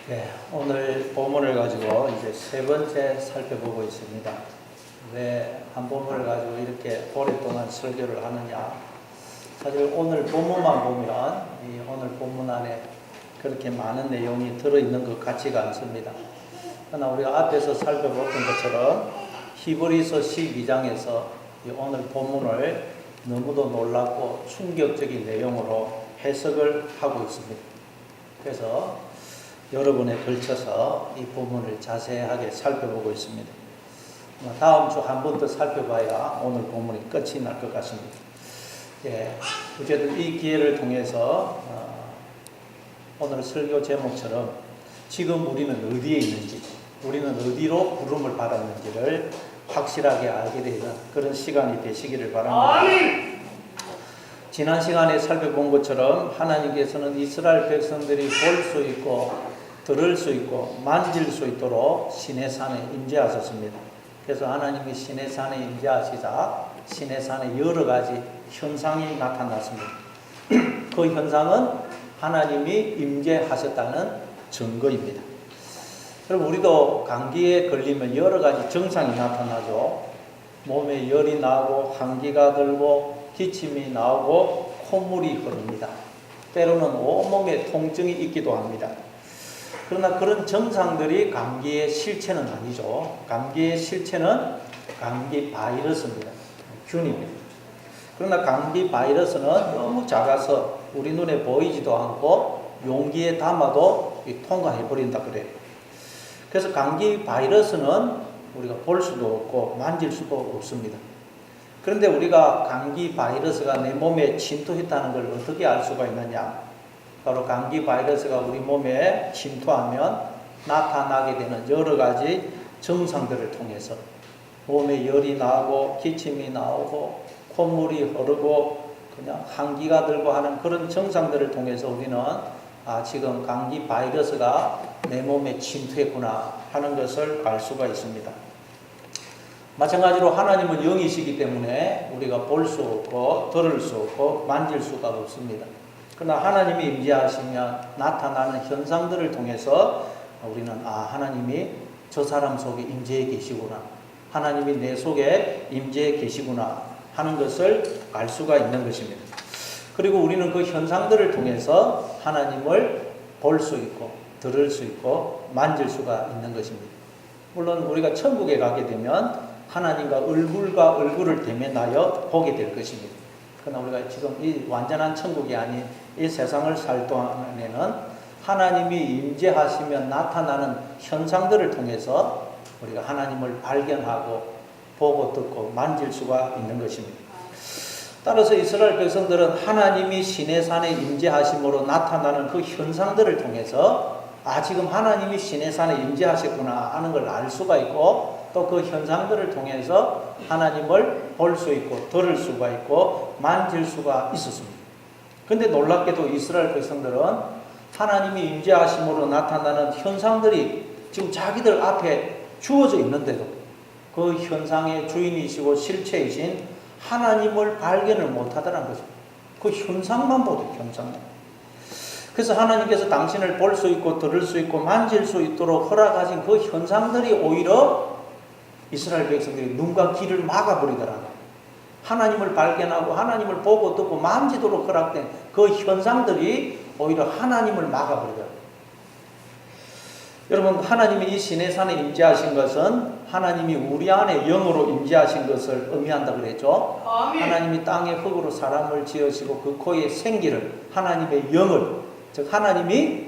네, 오늘 본문을 가지고 이제 세 번째 살펴보고 있습니다. 왜 한 본문을 가지고 이렇게 오랫동안 설교를 하느냐? 사실 오늘 본문만 보면 이 오늘 본문 안에 그렇게 많은 내용이 들어있는 것 같지가 않습니다. 그러나 우리가 앞에서 살펴봤던 것처럼 히브리서 12장에서 이 오늘 본문을 너무도 놀랍고 충격적인 내용으로 해석을 하고 있습니다. 그래서 여러분에 걸쳐서 이 부분을 자세하게 살펴보고 있습니다. 다음 주 한 번 더 살펴봐야 오늘 본문이 끝이 날 것 같습니다. 예, 어쨌든 이 기회를 통해서 오늘 설교 제목처럼 지금 우리는 어디에 있는지, 우리는 어디로 부름을 받았는지를 확실하게 알게 되는 그런 시간이 되시기를 바랍니다. 지난 시간에 살펴본 것처럼 하나님께서는 이스라엘 백성들이 볼 수 있고 들을 수 있고 만질 수 있도록 시내산에 임재하셨습니다. 그래서 하나님이 시내산에 임재하시자 시내산에 여러 가지 현상이 나타났습니다. 그 현상은 하나님이 임재하셨다는 증거입니다. 여러분, 우리도 감기에 걸리면 여러 가지 증상이 나타나죠. 몸에 열이 나고 한기가 들고 기침이 나오고 콧물이 흐릅니다. 때로는 온몸에 통증이 있기도 합니다. 그러나 그런 증상들이 감기의 실체는 아니죠. 감기의 실체는 감기 바이러스입니다. 균입니다. 그러나 감기 바이러스는 너무 작아서 우리 눈에 보이지도 않고 용기에 담아도 통과해버린다 그래요. 그래서 감기 바이러스는 우리가 볼 수도 없고 만질 수도 없습니다. 그런데 우리가 감기 바이러스가 내 몸에 침투했다는 걸 어떻게 알 수가 있느냐? 바로 감기 바이러스가 우리 몸에 침투하면 나타나게 되는 여러 가지 증상들을 통해서 몸에 열이 나고 기침이 나오고 콧물이 흐르고 그냥 한기가 들고 하는 그런 증상들을 통해서 우리는 지금 감기 바이러스가 내 몸에 침투했구나 하는 것을 알 수가 있습니다. 마찬가지로 하나님은 영이시기 때문에 우리가 볼 수 없고 들을 수 없고 만질 수가 없습니다. 그러나 하나님이 임재하시면 나타나는 현상들을 통해서 우리는 하나님이 저 사람 속에 임재해 계시구나, 하나님이 내 속에 임재해 계시구나 하는 것을 알 수가 있는 것입니다. 그리고 우리는 그 현상들을 통해서 하나님을 볼 수 있고 들을 수 있고 만질 수가 있는 것입니다. 물론 우리가 천국에 가게 되면 하나님과 얼굴과 얼굴을 대면하여 보게 될 것입니다. 그러나 우리가 지금 이 완전한 천국이 아닌 이 세상을 살 동안에는 하나님이 임재하시면 나타나는 현상들을 통해서 우리가 하나님을 발견하고 보고 듣고 만질 수가 있는 것입니다. 따라서 이스라엘 백성들은 하나님이 시내산에 임재하심으로 나타나는 그 현상들을 통해서 지금 하나님이 시내산에 임재하셨구나 하는 걸 알 수가 있고 또 그 현상들을 통해서 하나님을 볼 수 있고 들을 수가 있고 만질 수가 있었습니다. 그런데 놀랍게도 이스라엘 백성들은 하나님이 임재하심으로 나타나는 현상들이 지금 자기들 앞에 주어져 있는데도 그 현상의 주인이시고 실체이신 하나님을 발견을 못하더라는 거죠. 그 현상만 보죠. 현상만. 그래서 하나님께서 당신을 볼 수 있고 들을 수 있고 만질 수 있도록 허락하신 그 현상들이 오히려 이스라엘 백성들이 눈과 귀를 막아버리더라고요. 하나님을 발견하고 하나님을 보고 듣고 만지도록 허락된 그 현상들이 오히려 하나님을 막아버리더라고요. 여러분, 하나님이 이 시내산에 임재하신 것은 하나님이 우리 안에 영으로 임재하신 것을 의미한다 그랬죠. 하나님이 땅의 흙으로 사람을 지으시고 그 코에 생기를 하나님의 영을, 즉 하나님이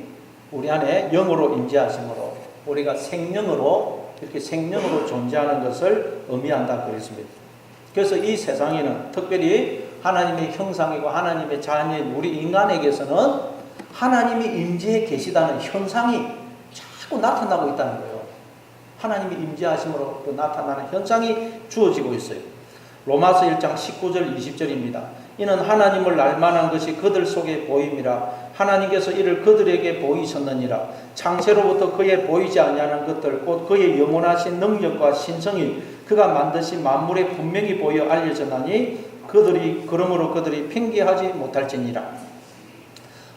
우리 안에 영으로 임재하심으로 우리가 생명으로 이렇게 생명으로 존재하는 것을 의미한다 그랬습니다. 그래서 이 세상에는 특별히 하나님의 형상이고 하나님의 자녀인 우리 인간에게서는 하나님이 임재해 계시다는 현상이 자꾸 나타나고 있다는 거예요. 하나님이 임재하심으로 나타나는 현상이 주어지고 있어요. 로마서 1장 19절 20절입니다. 이는 하나님을 알만한 것이 그들 속에 보임이라. 하나님께서 이를 그들에게 보이셨느니라. 창세로부터 그의 보이지 아니하는 것들 곧 그의 영원하신 능력과 신성이 그가 만드신 만물에 분명히 보여 알려졌나니 그러므로 그들이 핑계하지 못할지니라.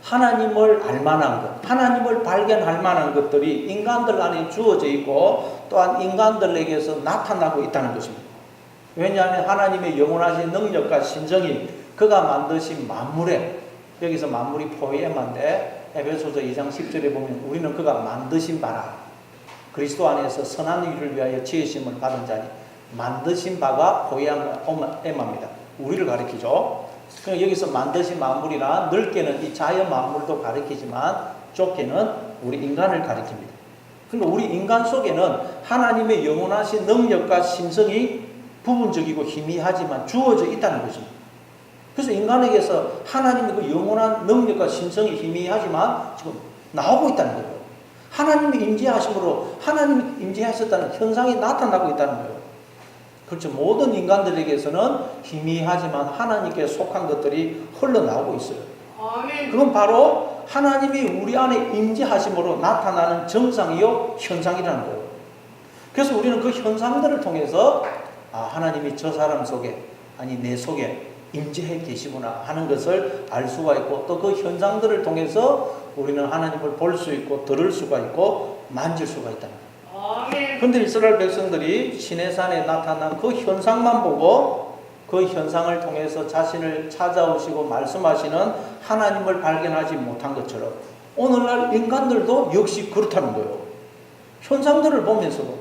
하나님을 알만한 것, 하나님을 발견할 만한 것들이 인간들 안에 주어져 있고 또한 인간들에게서 나타나고 있다는 것입니다. 왜냐하면 하나님의 영원하신 능력과 신성이 그가 만드신 만물에, 여기서 만물이 포에마인데 에베소서 2장 10절에 보면 우리는 그가 만드신 바라, 그리스도 안에서 선한 일을 위하여 지으심을 받은 자니, 만드신 바가 포에마입니다. 우리를 가리키죠. 여기서 만드신 만물이란 넓게는 이 자연 만물도 가리키지만 좁게는 우리 인간을 가리킵니다. 그러니까 우리 인간 속에는 하나님의 영원하신 능력과 신성이 부분적이고 희미하지만 주어져 있다는 것입니다. 그래서 인간에게서 하나님의 그 영원한 능력과 신성이 희미하지만 지금 나오고 있다는 거예요. 하나님의 임재하심으로 하나님이 임재하셨다는 현상이 나타나고 있다는 거예요. 그렇죠. 모든 인간들에게서는 희미하지만 하나님께 속한 것들이 흘러나오고 있어요. 아멘. 그건 바로 하나님이 우리 안에 임재하심으로 나타나는 정상이요 현상이라는 거예요. 그래서 우리는 그 현상들을 통해서 하나님이 저 사람 속에, 아니 내 속에 임재해 계시구나 하는 것을 알 수가 있고, 또 그 현상들을 통해서 우리는 하나님을 볼 수 있고 들을 수가 있고 만질 수가 있다는 거예요. 그런데 이스라엘 백성들이 시내산에 나타난 그 현상만 보고 그 현상을 통해서 자신을 찾아오시고 말씀하시는 하나님을 발견하지 못한 것처럼 오늘날 인간들도 역시 그렇다는 거예요. 현상들을 보면서도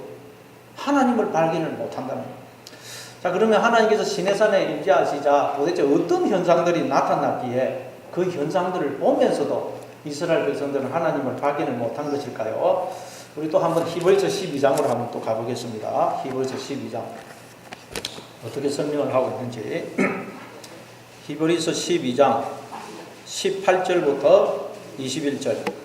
하나님을 발견을 못한다는 거예요. 자, 그러면 하나님께서 시내산에 임재하시자 도대체 어떤 현상들이 나타났기에 그 현상들을 보면서도 이스라엘 백성들은 하나님을 발견을 못한 것일까요? 우리 또 한번 히브리서 12장으로 한번 또 가보겠습니다. 히브리서 12장 어떻게 설명을 하고 있는지. 히브리서 12장 18절부터 21절.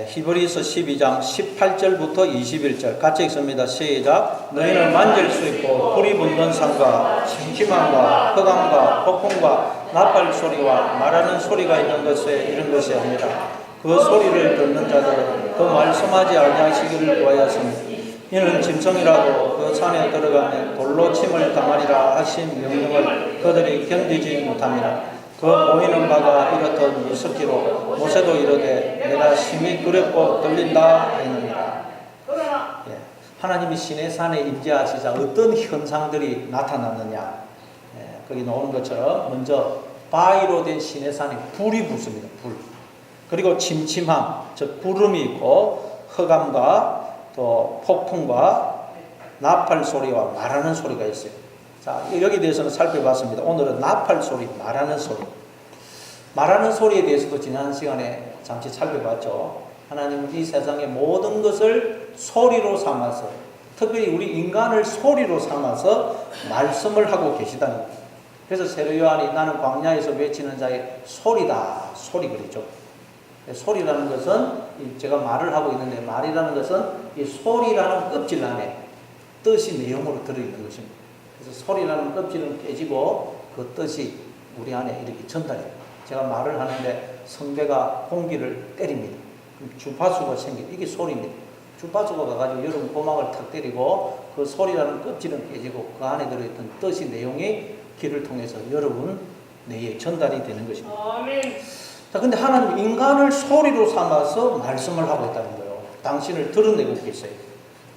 히브리서 12장 18절부터 21절 같이 읽습니다. 시작. 너희는 만질 수 있고 불이 붙는 산과 심심함과 흑암과 폭풍과 나팔 소리와 말하는 소리가 있는 것에 이런 것이 아니라 그 소리를 듣는 자들은 그 말씀하지 아니하시기를 구하였으니 이는 짐승이라도 그 산에 들어가면 돌로 침을 당하리라 하신 명령을 그들이 견디지 못함이라. 그 보이는 바가 이렇듯 무섭기로 모세도 이르되 내가 심히 두렵고 떨린다 하였느니라. 하나님이 시내산에 임재하시자 어떤 현상들이 나타났느냐. 거기 나오는 것처럼 먼저 바위로 된 시내산에 불이 붙습니다. 불. 그리고 침침함, 즉 구름이 있고 흑암과 또 폭풍과 나팔 소리와 말하는 소리가 있어요. 자, 여기에 대해서는 살펴봤습니다. 오늘은 나팔 소리, 말하는 소리. 말하는 소리에 대해서도 지난 시간에 잠시 살펴봤죠. 하나님은 이 세상의 모든 것을 소리로 삼아서, 특별히 우리 인간을 소리로 삼아서 말씀을 하고 계시다는 거예요. 그래서 세례 요한이 나는 광야에서 외치는 자의 소리다, 소리 그랬죠. 소리라는 것은 제가 말을 하고 있는데 말이라는 것은 이 소리라는 껍질 안에 뜻이 내용으로 들어있는 것입니다. 그래서 소리라는 껍질은 깨지고 그 뜻이 우리 안에 이렇게 전달해요. 제가 말을 하는데 성대가 공기를 때립니다. 그럼 주파수가 생깁니다. 이게 소리입니다. 주파수가 가가지고 여러분 고막을 탁 때리고 그 소리라는 껍질은 깨지고 그 안에 들어있던 뜻이 내용이 귀를 통해서 여러분 뇌에 전달이 되는 것입니다. 아멘. 자, 근데 하나님 인간을 소리로 삼아서 말씀을 하고 있다는 거예요. 당신을 드러내고 계세요.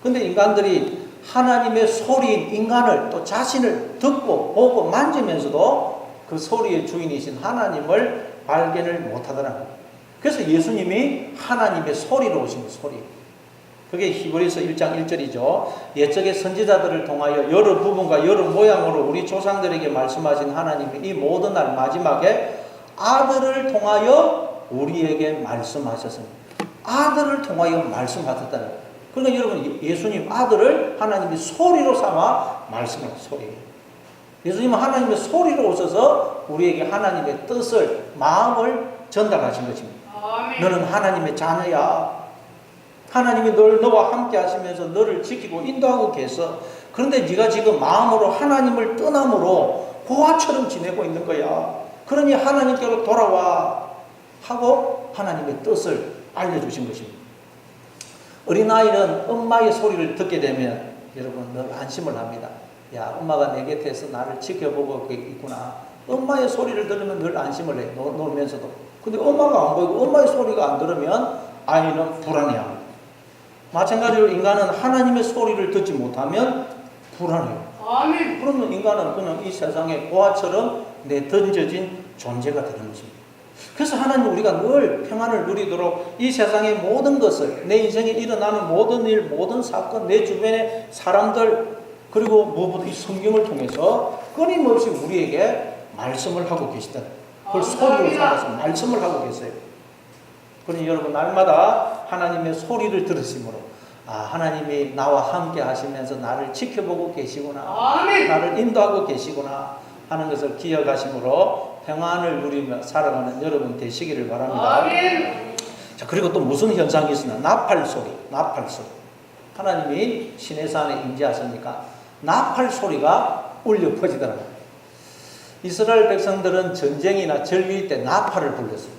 근데 인간들이 하나님의 소리인 인간을 또 자신을 듣고 보고 만지면서도 그 소리의 주인이신 하나님을 발견을 못하더라는 거예요. 그래서 예수님이 하나님의 소리로 오신 거예요. 소리. 그게 히브리서 1장 1절이죠. 옛적의 선지자들을 통하여 여러 부분과 여러 모양으로 우리 조상들에게 말씀하신 하나님이 이 모든 날 마지막에 아들을 통하여 우리에게 말씀하셨습니다. 아들을 통하여 말씀하셨다는 거예요. 그러니까 여러분 예수님 아들을 하나님이 소리로 삼아 말씀하는 소리예요. 예수님은 하나님의 소리로 오셔서 우리에게 하나님의 뜻을, 마음을 전달하신 것입니다. 아멘. 너는 하나님의 자녀야. 하나님이 너와 함께 하시면서 너를 지키고 인도하고 계셔. 그런데 네가 지금 마음으로 하나님을 떠남으로 고아처럼 지내고 있는 거야. 그러니 하나님께로 돌아와 하고 하나님의 뜻을 알려주신 것입니다. 어린아이는 엄마의 소리를 듣게 되면 여러분 늘 안심을 합니다. 야, 엄마가 내 곁에서 나를 지켜보고 있구나. 엄마의 소리를 들으면 늘 안심을 해. 놀면서도. 근데 엄마가 안 보이고 엄마의 소리가 안 들으면 아이는 불안해합니다. 마찬가지로 인간은 하나님의 소리를 듣지 못하면 불안해요. 아멘. 그러면 인간은 그냥 이 세상의 고아처럼 내던져진 존재가 되는 것입니다. 그래서 하나님 우리가 늘 평안을 누리도록 이 세상의 모든 것을, 내 인생에 일어나는 모든 일, 모든 사건, 내 주변의 사람들, 그리고 무엇보다 이 성경을 통해서 끊임없이 우리에게 말씀을 하고 계시다. 그걸 소리로 삼아서 말씀을 하고 계세요. 그러니 여러분 날마다 하나님의 소리를 들으심으로 하나님이 나와 함께 하시면서 나를 지켜보고 계시구나. 아멘. 나를 인도하고 계시구나 하는 것을 기억하심으로 평안을 누리며 살아가는 여러분 되시기를 바랍니다. 아멘. 자, 그리고 또 무슨 현상이 있으나 나팔 소리. 하나님이 시내산에 임재하시니까 나팔 소리가 울려 퍼지더라고요. 이스라엘 백성들은 전쟁이나 절기 때 나팔을 불렀어요.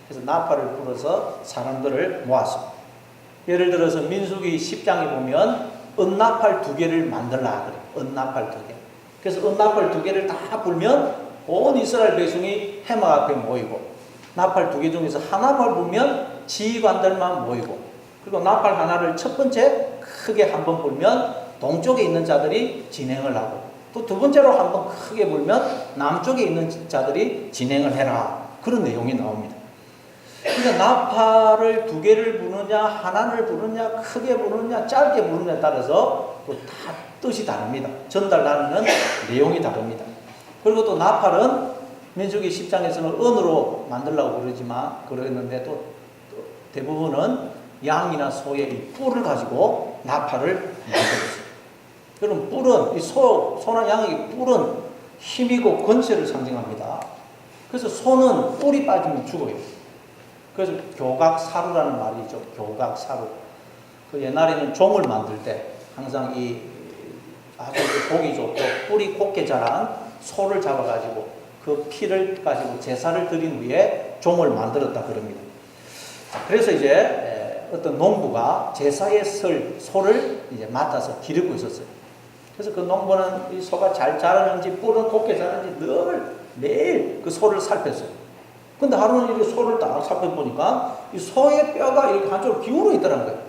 그래서 나팔을 불어서 사람들을 모았습니다. 예를 들어서 민수기 10장에 보면 은나팔 2개를 만들라 그래요. 은나팔 2개. 그래서 은나팔 2개를 다 불면 온 이스라엘 백성이 해막 앞에 모이고, 나팔 2개 중에서 하나만 불면 지휘관들만 모이고, 그리고 나팔 하나를 첫 번째 크게 한번 불면 동쪽에 있는 자들이 진행을 하고, 또 두 번째로 한번 크게 불면 남쪽에 있는 자들이 진행을 해라. 그런 내용이 나옵니다. 그러니까 나팔을 2개를 부느냐, 하나를 부느냐, 크게 부느냐, 짧게 부느냐에 따라서 또 다 뜻이 다릅니다. 전달하는 내용이 다릅니다. 그리고 또 나팔은 민수기 10장에서는 은으로 만들려고 그러는데 또 대부분은 양이나 소의 이 뿔을 가지고 나팔을 만들었어요. 그럼 뿔은, 이 소나 양의 뿔은 힘이고 권세를 상징합니다. 그래서 소는 뿔이 빠지면 죽어요. 그래서 교각사루라는 말이 있죠. 교각사루. 그 옛날에는 종을 만들 때 항상 이 아주 보기 좋고 뿔이 곱게 자란 소를 잡아가지고 그 피를 가지고 제사를 드린 후에 종을 만들었다 그럽니다. 그래서 이제 어떤 농부가 제사에 설 소를 이제 맡아서 기르고 있었어요. 그래서 그 농부는 이 소가 잘 자라는지 뿔은 곱게 자라는지 늘 매일 그 소를 살폈어요. 근데 하루는 이렇게 소를 딱 살펴보니까 이 소의 뼈가 이렇게 한쪽으로 기울어 있더라는 거예요.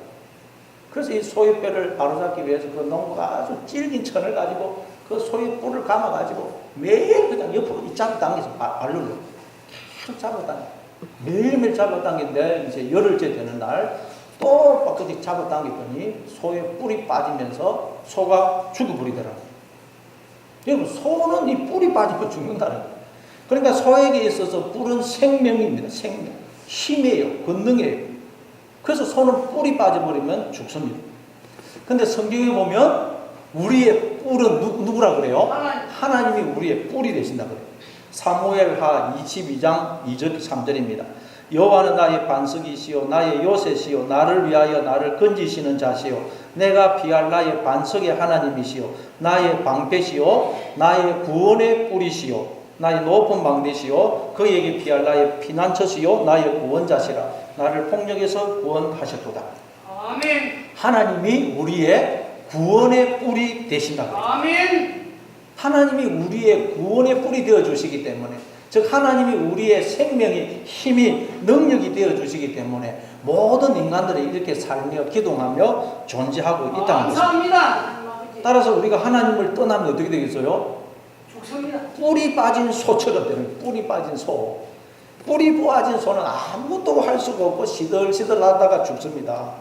그래서 이 소의 뼈를 바로잡기 위해서 그 농부가 아주 질긴 천을 가지고 그 소의 뿔을 감아가지고 매일 그냥 옆으로 잡아당겨서 발로 계속 잡아당겨. 매일매일 잡아당기는데 이제 열흘째 되는 날 또 빡까지 잡아당겼더니 소의 뿔이 빠지면서 소가 죽어버리더라고요. 여러분, 소는 이 뿔이 빠지면 죽는다는 거예요. 그러니까 소에게 있어서 뿔은 생명입니다. 생명. 힘이에요. 권능이에요. 그래서 소는 뿔이 빠져버리면 죽습니다. 근데 성경에 보면 우리의 뿔은 누구라 그래요? 하나님이 우리의 뿔이 되신다 그래요. 사무엘하 22장 2절 3절입니다. 여호와는 나의 반석이시요 나의 요새시요 나를 위하여 나를 건지시는 자시요 내가 피할 나의 반석의 하나님이시요 나의 방패시요 나의 구원의 뿔이시요 나의 높은 방대시요 그에게 피할 나의 피난처시요 나의 구원자시라 나를 폭력에서 구원하셨도다. 아멘. 하나님이 우리의 구원의 뿔이 되신다. 아멘. 하나님이 우리의 구원의 뿔이 되어 주시기 때문에, 즉 하나님이 우리의 생명이 힘이 능력이 되어 주시기 때문에 모든 인간들이 이렇게 살며 기동하며 존재하고 있다는 것입니다. 감사합니다. 따라서 우리가 하나님을 떠나면 어떻게 되겠어요? 죽습니다. 뿔이 빠진 소처럼 되는 거예요. 뿔이 빠진 소. 뿔이 빠진 소는 아무것도 할 수가 없고 시들시들 하다가 죽습니다.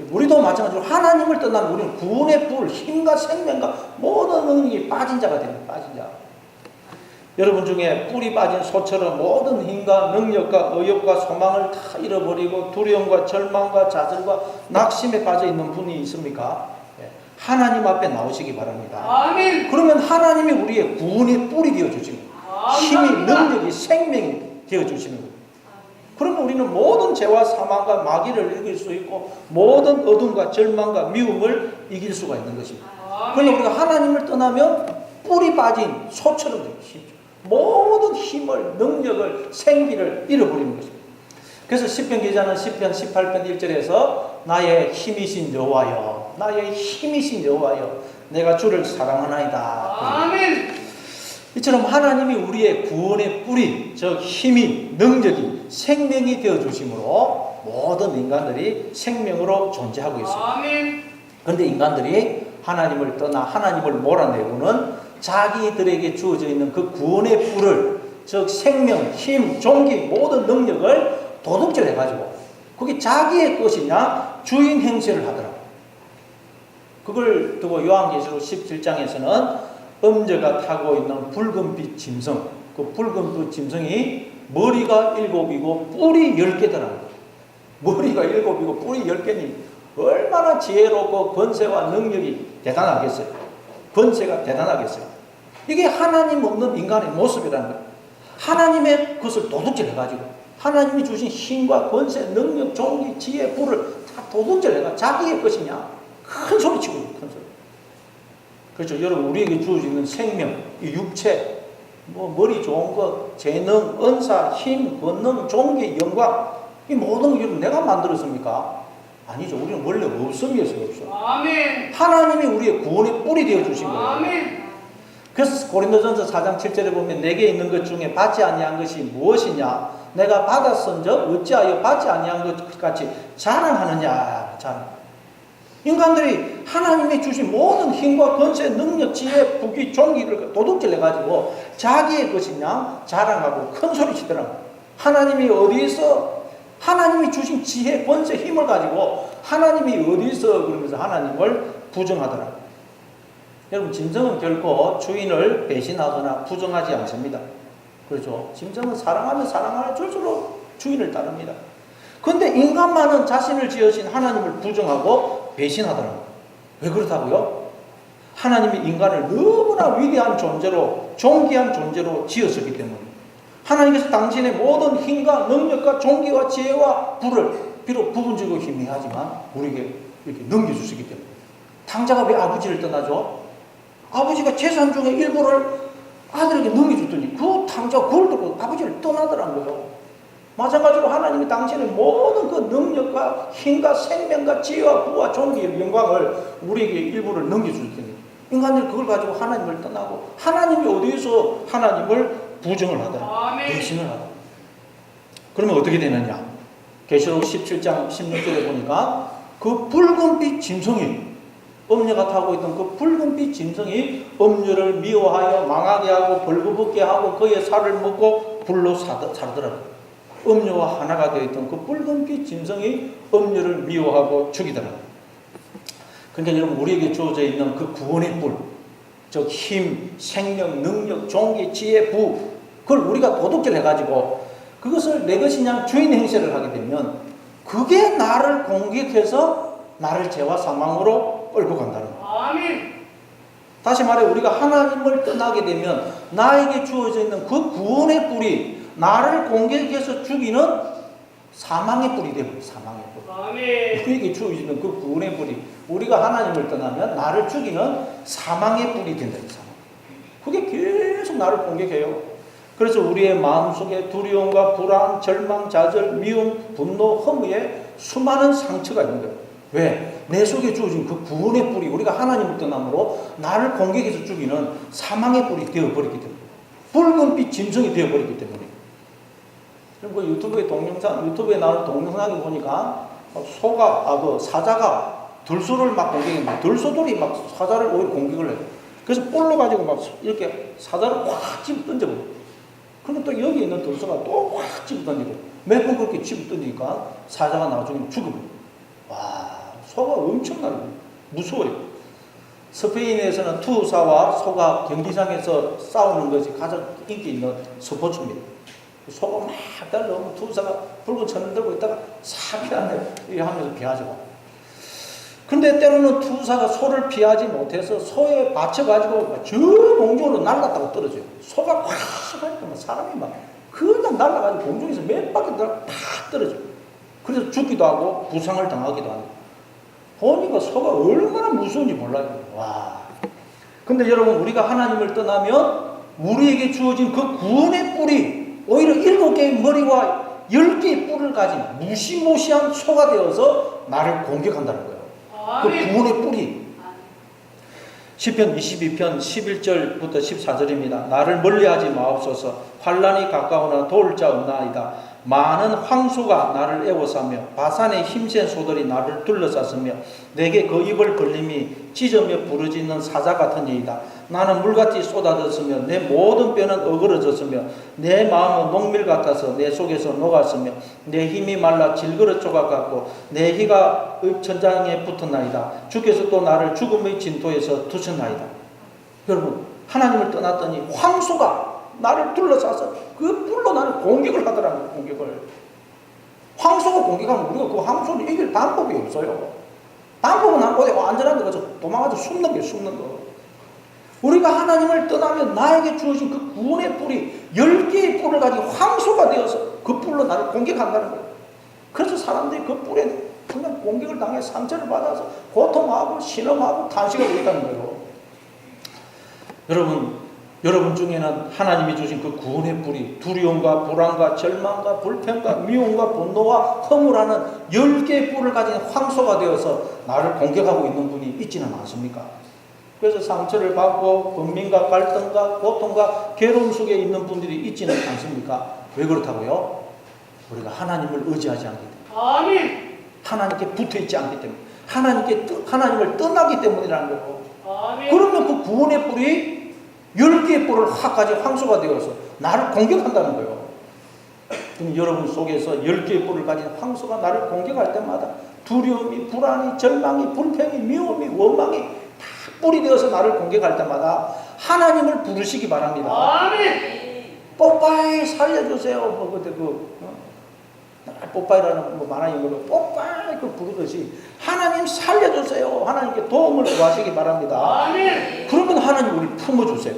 우리도 마찬가지로 하나님을 떠나면 우리는 구원의 뿔, 힘과 생명과 모든 능력이 빠진 자가 됩니다. 빠진 자. 여러분 중에 뿔이 빠진 소처럼 모든 힘과 능력과 의욕과 소망을 다 잃어버리고 두려움과 절망과 좌절과 낙심에 빠져 있는 분이 있습니까? 하나님 앞에 나오시기 바랍니다. 아멘. 그러면 하나님이 우리의 구원의 뿔이 되어주시는 거예요. 힘이, 능력이, 생명이 되어주시는 거예요. 그러면 우리는 모든 죄와 사망과 마귀를 이길 수 있고 모든 어둠과 절망과 미움을 이길 수가 있는 것입니다. 그러나 우리가 하나님을 떠나면 뿔이 빠진 소처럼 됩니다. 모든 힘을, 능력을, 생기를 잃어버리는 것입니다. 그래서 시편 기자는 시편 18편 1절에서 나의 힘이신 여호와여 나의 힘이신 여호와여 내가 주를 사랑하나이다. 아멘. 이처럼 하나님이 우리의 구원의 뿌리, 즉 힘이, 능력이, 생명이 되어주심으로 모든 인간들이 생명으로 존재하고 있습니다. 아멘. 그런데 인간들이 하나님을 떠나 하나님을 몰아내고는 자기들에게 주어져 있는 그 구원의 뿔을, 즉 생명, 힘, 종기, 모든 능력을 도둑질해가지고 그게 자기의 것이냐 주인 행세를 하더라고요. 그걸 두고 요한계시록 17장에서는 음녀가 타고 있는 붉은빛 짐승, 그 붉은빛 짐승이 머리가 7이고 뿔이 10개더라고요. 머리가 7이고 뿔이 10개니 얼마나 지혜롭고 권세와 능력이 대단하겠어요. 권세가 대단하겠어요. 이게 하나님 없는 인간의 모습이라는 거예요. 하나님의 것을 도둑질해가지고 하나님이 주신 힘과 권세, 능력, 종기, 지혜, 뿔을 다 도둑질해가 자기의 것이냐 큰 소리 치고 있는 큰 소리. 그렇죠. 여러분 우리에게 주어지는 생명, 이 육체, 뭐 머리 좋은 것, 재능, 은사, 힘, 권능, 종기, 영광 이 모든 걸 내가 만들었습니까? 아니죠. 우리는 원래 없음이었어요. 없어. 아멘. 하나님이 우리의 구원의 뿔이 되어 주신 거예요. 아멘. 그래서 고린도전서 4장 7절에 보면 내게 있는 것 중에 받지 아니한 것이 무엇이냐? 내가 받았은즉 어찌하여 받지 아니한 것 같이 자랑하느냐? 자랑. 인간들이 하나님이 주신 모든 힘과 권세, 능력, 지혜, 부귀, 종기를 도둑질해가지고 자기의 것이냐 자랑하고 큰 소리 치더라고요. 하나님이 어디서 하나님이 주신 지혜, 권세, 힘을 가지고 하나님이 어디서 그러면서 하나님을 부정하더라고요. 여러분 짐승은 결코 주인을 배신하거나 부정하지 않습니다. 그렇죠. 짐승은 사랑하면 사랑하는 줄수록 주인을 따릅니다. 그런데 인간만은 자신을 지으신 하나님을 부정하고 배신하더라고요. 왜 그렇다고요? 하나님이 인간을 너무나 위대한 존재로 존귀한 존재로 지었었기 때문에 하나님께서 당신의 모든 힘과 능력과 종기와 지혜와 부를 비록 부분적으로 희미하지만 우리에게 이렇게 넘겨주시기 때문에 탕자가 왜 아버지를 떠나죠? 아버지가 재산 중에 일부를 아들에게 넘겨줬더니 그 탕자가 그걸 듣고 아버지를 떠나더란 거예요. 마찬가지로 하나님이 당신의 모든 그 능력과 힘과 생명과 지혜와 부와 존귀의 영광을 우리에게 일부를 넘겨줄 테니 인간들이 그걸 가지고 하나님을 떠나고 하나님이 어디에서 하나님을 부정을 하더라. 배신을 하더라. 그러면 어떻게 되느냐? 계시록 17장 16절에 보니까 그 붉은빛 짐승이 음녀가 타고 있던 그 붉은빛 짐승이 음녀를 미워하여 망하게 하고 벌거벗게 하고 그의 살을 먹고 불로 사르더라고요. 음녀와 하나가 되어 있던 그 붉은빛 짐승이 음녀를 미워하고 죽이더라고요. 그러니까 여러분 우리에게 주어져 있는 그 구원의 뿔, 즉 힘, 생명, 능력, 종기, 지혜, 부 그걸 우리가 도둑질해가지고 그것을 내 것이냐 주인 행세를 하게 되면 그게 나를 공격해서 나를 죄와 사망으로 끌고 간다는 거예요. 아멘. 다시 말해 우리가 하나님을 떠나게 되면 나에게 주어져 있는 그 구원의 뿔이 나를 공격해서 죽이는 사망의 뿔이 되고 사망의 뿔. 아멘. 우리에게 주어지는 그 구원의 뿔이 우리가 하나님을 떠나면 나를 죽이는 사망의 뿔이 된다. 사망. 그게 계속 나를 공격해요. 그래서 우리의 마음속에 두려움과 불안, 절망, 좌절, 미움, 분노, 허무에 수많은 상처가 있는 거예요. 왜? 내 속에 주어진 그 구원의 뿔이 우리가 하나님을 떠남으로 나를 공격해서 죽이는 사망의 뿔이 되어버렸기 때문에 붉은빛 짐승이 되어버렸기 때문에 그럼 그 유튜브에 나오는 동영상에 보니까 사자가 들소를 막 공격했는데 들소들이 막 사자를 오히려 공격을 해요. 그래서 뿔로 가지고 막 이렇게 사자를 확 집어 던져버려요. 그리고 또 여기 있는 들소가 또 확 집어 던지고 몇 번 그렇게 집어 던지니까 사자가 나중에 죽어버려요. 와, 소가 엄청나게 무서워요. 스페인에서는 투사와 소가 경기장에서 싸우는 것이 가장 인기 있는 스포츠입니다. 소가 막 달려오면 투사가 붉은 천을 들고 있다가 싹 피하는데 이렇게 하면서 피하죠. 근데 때로는 투사가 소를 피하지 못해서 소에 받쳐가지고 저 공중으로 날아갔다가 떨어져요. 소가 확 하니까 사람이 막 그냥 날아가지고 공중에서 몇 바퀴 다 떨어져요. 그래서 죽기도 하고 부상을 당하기도 하고 보니까 소가 얼마나 무서운지 몰라요. 와. 근데 여러분 우리가 하나님을 떠나면 우리에게 주어진 그 구원의 뿔이 오히려 7개의 머리와 10개의 뿔을 가진 무시무시한 소가 되어서 나를 공격한다는 거예요. 그 아멘. 구원의 뿌리. 시편 22편 11절부터 14절입니다. 나를 멀리하지 마옵소서. 환란이 가까우나 도울 자 없나이다. 많은 황소가 나를 애워싸며 바산의 힘센 소들이 나를 둘러쌌으며 내게 그 입을 벌림이 찢으며 부르짖는 사자 같으니이다. 나는 물같이 쏟아졌으며 내 모든 뼈는 어그러졌으며 내 마음은 녹밀 같아서 내 속에서 녹았으며 내 힘이 말라 질그릇 조각 같고 내 희가 천장에 붙었나이다. 주께서 또 나를 죽음의 진토에서 두셨나이다. 여러분, 하나님을 떠났더니 황소가 나를 둘러싸서 그 뿔로 나를 공격을 하더라고요. 공격을. 황소가 공격하면 우리가 그 황소를 이길 방법이 없어요. 방법은 어디 안전한 데 가서 도망가서 숨는 게 숨는 거. 우리가 하나님을 떠나면 나에게 주어진 그 구원의 뿔이 10개의 뿔을 가지고 황소가 되어서 그 뿔로 나를 공격한다는 거예요. 그래서 사람들이 그 뿔에 그냥 공격을 당해 상처를 받아서 고통하고 신음하고 탄식하고 있다는 거예요. 여러분 중에는 하나님이 주신 그 구원의 뿔이 두려움과 불안과 절망과 불평과 미움과 분노와 허물하는 10개의 뿔을 가진 황소가 되어서 나를 공격하고 있는 분이 있지는 않습니까? 그래서 상처를 받고 번민과 갈등과 고통과 괴로움 속에 있는 분들이 있지는 않습니까? 왜 그렇다고요? 우리가 하나님을 의지하지 않기 때문에, 아멘. 하나님께 붙어있지 않기 때문에, 하나님을 떠나기 때문이라는 거예요. 아멘. 그러면 그 구원의 뿔이 10개의 뿔을 확 가진 황소가 되어서 나를 공격한다는 거예요. 그럼 여러분 속에서 10개의 뿔을 가진 황소가 나를 공격할 때마다 두려움이, 불안이, 절망이, 불평이, 미움이, 원망이 다 뿔이 되어서 나를 공격할 때마다 하나님을 부르시기 바랍니다. 아멘. 뽀빠이 살려주세요. 그때 뽀빠이라는 만화 영어로 뽀빠이 부르듯이 하나님 살려주세요. 하나님께 도움을 구하시기 바랍니다. 아멘. 그러면 하나님 우리 품어주세요.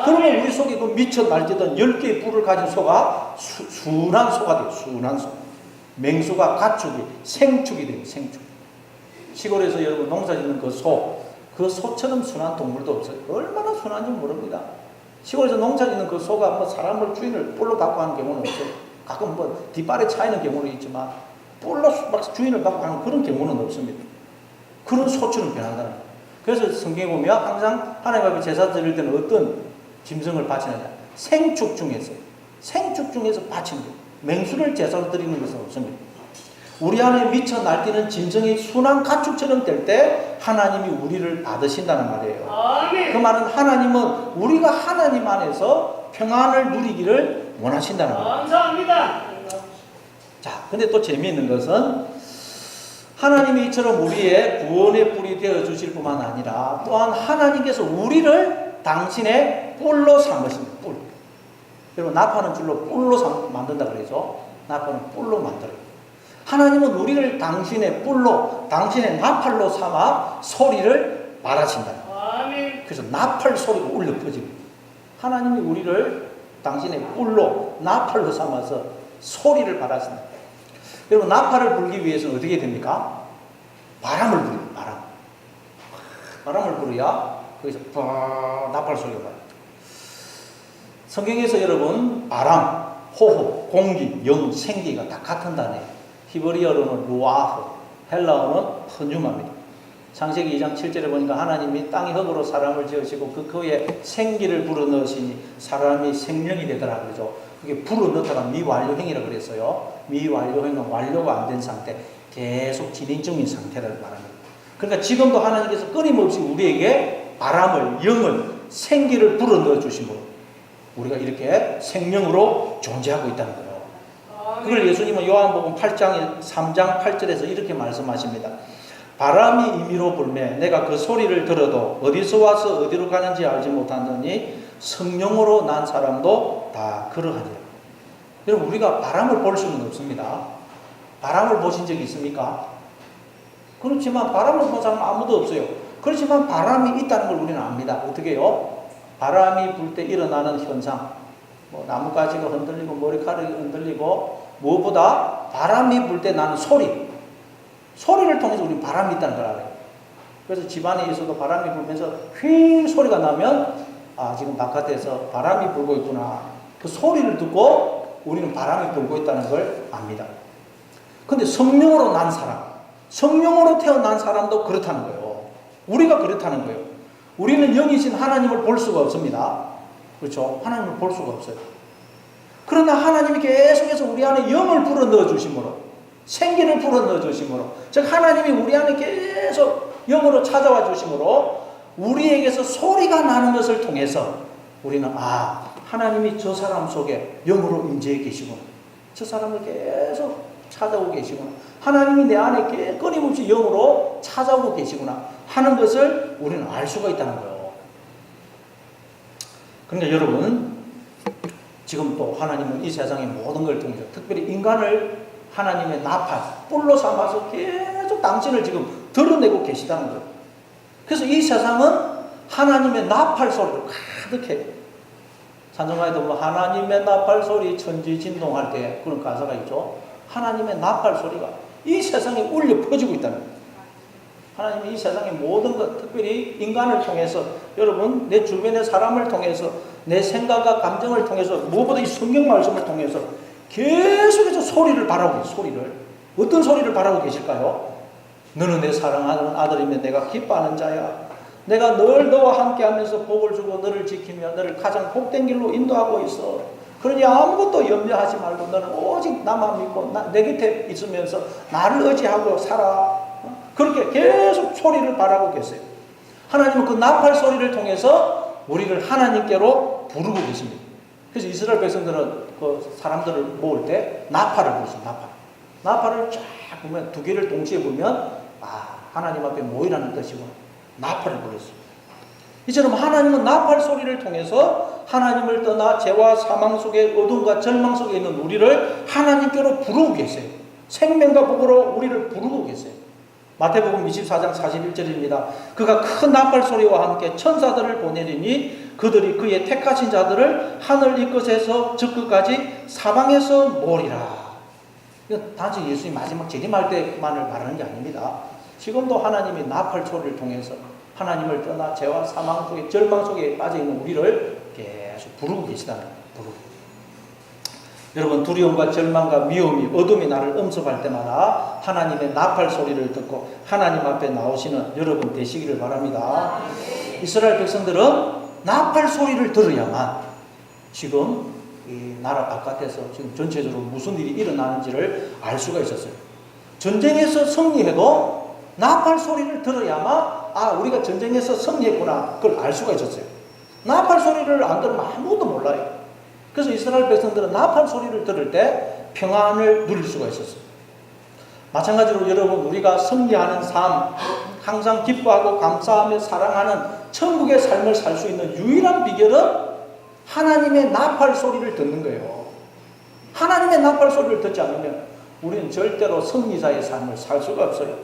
그러면 우리 속에 그 미쳐 날뛰던 10개의 뿔을 가진 소가 순한 소가 돼요. 순한 소. 맹수가 가축이 생축이 돼요. 생축. 시골에서 여러분 농사 짓는 그 소처럼 순한 동물도 없어요. 얼마나 순한지 모릅니다. 시골에서 농사 짓는 그 소가 뭐 사람을 주인을 뿔로 갖고 하는 경우는 없어요. 가끔 뭐 뒷발에 차이는 경우는 있지만 뿔로 막 주인을 갖고 하는 그런 경우는 없습니다. 그런 소처럼 변한다는 거예요. 그래서 성경에 보면 항상 하나님 앞에 제사 드릴 때는 어떤 짐승을 바치느냐, 생축 중에서 바치는 거예요. 맹수를 제사로 드리는 것은 없습니다. 우리 안에 미쳐 날뛰는 짐승이 순한 가축처럼 될 때 하나님이 우리를 받으신다는 말이에요. 아멘. 그 말은 하나님은 우리가 하나님 안에서 평안을 누리기를 원하신다는 거예요. 감사합니다. 자, 근데 또 재미있는 것은 하나님이 이처럼 우리의 구원의 뿔이 되어 주실 뿐만 아니라 또한 하나님께서 우리를 당신의 뿔로 삼으십니다. 뿔. 여러분, 나팔은 줄로 뿔로 만든다 그러죠. 나팔은 뿔로 만들어요. 하나님은 우리를 당신의 뿔로, 당신의 나팔로 삼아 소리를 말하신다. 아멘. 그래서 나팔 소리가 울려 퍼집니다. 하나님이 우리를 당신의 뿔로, 나팔로 삼아서 소리를 말하신다. 여러분, 나팔을 불기 위해서는 어떻게 됩니까? 바람을 불어요. 바람을 불어야 거기서 나팔 소리가 나요. 성경에서 여러분, 바람, 호흡, 공기, 영, 생기가 다 같은 단어예요. 히브리어로는 루아흐, 헬라어는 푸뉴마입니다. 창세기 2장 7절에 보니까 하나님이 땅의 흙으로 사람을 지으시고 그에 생기를 불어넣으시니 사람이 생명이 되더라 그러죠. 그게 불어넣다가 미완료행이라고 그랬어요. 미완료행은 완료가 안 된 상태, 계속 진행 중인 상태를 말합니다. 그러니까 지금도 하나님께서 끊임없이 우리에게 바람을, 영을, 생기를 불어넣어 주심으로 우리가 이렇게 생명으로 존재하고 있다는 거예요. 그걸 예수님은 요한복음 8장 3장 8절에서 이렇게 말씀하십니다. 바람이 임의로 불매 내가 그 소리를 들어도 어디서 와서 어디로 가는지 알지 못하느니 성령으로 난 사람도 다 그러하니라. 여러분, 우리가 바람을 볼 수는 없습니다. 바람을 보신 적이 있습니까? 그렇지만 바람을 본 사람은 아무도 없어요. 그렇지만 바람이 있다는 걸 우리는 압니다. 어떻게 해요? 바람이 불 때 일어나는 현상, 나뭇가지가 흔들리고 머리카락이 흔들리고 무엇보다 바람이 불 때 나는 소리를 통해서 우리 바람이 있다는 걸 알아요. 그래서 집안에 있어도 바람이 불면서 휘 소리가 나면 지금 바깥에서 바람이 불고 있구나. 그 소리를 듣고 우리는 바람이 불고 있다는 걸 압니다. 근데 성령으로 난 사람, 성령으로 태어난 사람도 그렇다는 거예요. 우리가 그렇다는 거예요. 우리는 영이신 하나님을 볼 수가 없습니다. 그렇죠? 하나님을 볼 수가 없어요. 그러나 하나님이 계속해서 우리 안에 영을 불어넣어 주심으로, 생기를 불어넣어 주심으로, 즉 하나님이 우리 안에 계속 영으로 찾아와 주심으로 우리에게서 소리가 나는 것을 통해서 우리는 하나님이 저 사람 속에 영으로 임재해 계시구나, 저 사람을 계속 찾아오고 계시구나, 하나님이 내 안에 끊임없이 영으로 찾아오고 계시구나 하는 것을 우리는 알 수가 있다는 거예요. 그러니까 여러분, 지금 또 하나님은 이 세상의 모든 걸 통해서 특별히 인간을 하나님의 나팔, 뿔로 삼아서 계속 당신을 지금 드러내고 계시다는 거예요. 그래서 이 세상은 하나님의 나팔 소리로 가득해요. 찬송가에도 뭐 하나님의 나팔 소리 천지 진동할 때 그런 가사가 있죠. 하나님의 나팔 소리가 이 세상에 울려 퍼지고 있다는 거예요. 하나님이 이 세상의 모든 것, 특별히 인간을 통해서, 여러분 내 주변의 사람을 통해서, 내 생각과 감정을 통해서, 무엇보다 이 성경 말씀을 통해서 계속해서 소리를 바라고 계세요. 소리를. 어떤 소리를 바라고 계실까요? 너는 내 사랑하는 아들이며 내가 기뻐하는 자야. 내가 늘 너와 함께하면서 복을 주고 너를 지키며 너를 가장 복된 길로 인도하고 있어. 그러니 아무것도 염려하지 말고 너는 오직 나만 믿고 내 곁에 있으면서 나를 의지하고 살아. 그렇게 계속 소리를 바라고 계세요. 하나님은 그 나팔 소리를 통해서 우리를 하나님께로 부르고 계십니다. 그래서 이스라엘 백성들은 그 사람들을 모을 때 나팔을 불렀습니다. 나팔을 쫙 보면, 두 개를 동시에 보면 하나님 앞에 모이라는 뜻이구나. 나팔을 불렀습니다. 이처럼 하나님은 나팔 소리를 통해서 하나님을 떠나 죄와 사망 속에, 어둠과 절망 속에 있는 우리를 하나님께로 부르고 계세요. 생명과 복으로 우리를 부르고 계세요. 마태복음 24장 41절입니다. 그가 큰 나팔 소리와 함께 천사들을 보내리니 그들이 그의 택하신 자들을 하늘 이 끝에서 저 끝까지 사방에서 모으리라. 이건 단지 예수님 마지막 재림할 때만을 말하는 게 아닙니다. 지금도 하나님이 나팔 소리를 통해서 하나님을 떠나 죄와 사망 속에, 절망 속에 빠져있는 우리를 계속 부르고 계시다는 거예요. 여러분, 두려움과 절망과 미움이, 어둠이 나를 엄습할 때마다 하나님의 나팔 소리를 듣고 하나님 앞에 나오시는 여러분 되시기를 바랍니다. 이스라엘 백성들은 나팔 소리를 들어야만 지금 이 나라 바깥에서 지금 전체적으로 무슨 일이 일어나는지를 알 수가 있었어요. 전쟁에서 승리해도 나팔 소리를 들어야만 우리가 전쟁에서 승리했구나, 그걸 알 수가 있었어요. 나팔 소리를 안 들으면 아무것도 몰라요. 그래서 이스라엘 백성들은 나팔 소리를 들을 때 평안을 누릴 수가 있었어요. 마찬가지로 여러분, 우리가 승리하는 삶, 항상 기뻐하고 감사하며 사랑하는 천국의 삶을 살 수 있는 유일한 비결은 하나님의 나팔 소리를 듣는 거예요. 하나님의 나팔 소리를 듣지 않으면 우리는 절대로 승리자의 삶을 살 수가 없어요.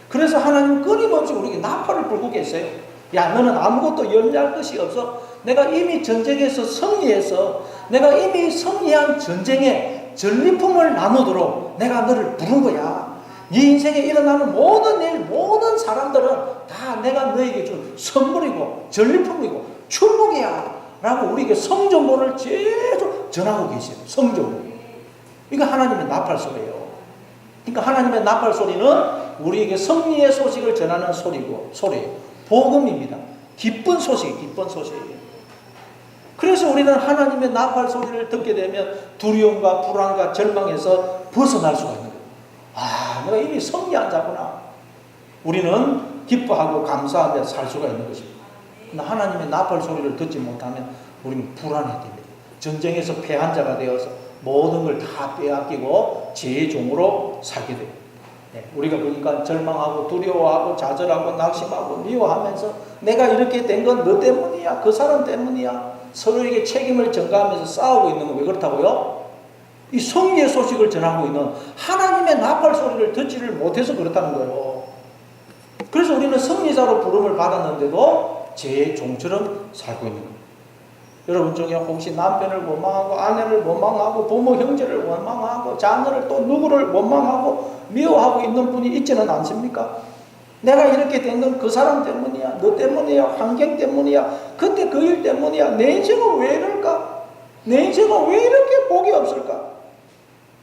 그래서 하나님은 끊임없이 우리에게 나팔을 불고 계세요. 야, 너는 아무것도 염려할 것이 없어. 내가 이미 전쟁에서 승리해서 내가 이미 승리한 전쟁에 전리품을 나누도록 내가 너를 부른 거야. 네 인생에 일어나는 모든 일, 모든 사람들은 다 내가 너에게 준 선물이고 전리품이고 축복이야 라고 우리에게 성정보를 계속 전하고 계세요. 성정보. 이거 하나님의 나팔 소리예요. 그러니까 하나님의 나팔 소리는 우리에게 승리의 소식을 전하는 소리예요. 복음입니다. 기쁜 소식, 기쁜 소식이에요. 그래서 우리는 하나님의 나팔 소리를 듣게 되면 두려움과 불안과 절망에서 벗어날 수가 있는 거예요. 내가 이미 승리한 자구나. 우리는 기뻐하고 감사하며 살 수가 있는 것입니다. 그러나 하나님의 나팔 소리를 듣지 못하면 우리는 불안해집니다. 전쟁에서 패한 자가 되어서 모든 걸 다 빼앗기고 죄의 종으로 살게 돼요. 우리가 그러니까 절망하고 두려워하고 좌절하고 낙심하고 미워하면서 내가 이렇게 된 건 너 때문이야, 그 사람 때문이야, 서로에게 책임을 전가하면서 싸우고 있는 건 왜 그렇다고요? 이 승리의 소식을 전하고 있는 하나님의 나팔 소리를 듣지를 못해서 그렇다는 거예요. 그래서 우리는 승리자로 부름을 받았는데도 죄의 종처럼 살고 있는 거예요. 여러분 중에 혹시 남편을 원망하고 아내를 원망하고 부모 형제를 원망하고 자녀를 또 누구를 원망하고 미워하고 있는 분이 있지는 않습니까? 내가 이렇게 된 건 그 사람 때문이야, 너 때문이야, 환경 때문이야, 그때 그 일 때문이야, 내 인생은 왜 이럴까? 내 인생은 왜 이렇게 복이 없을까?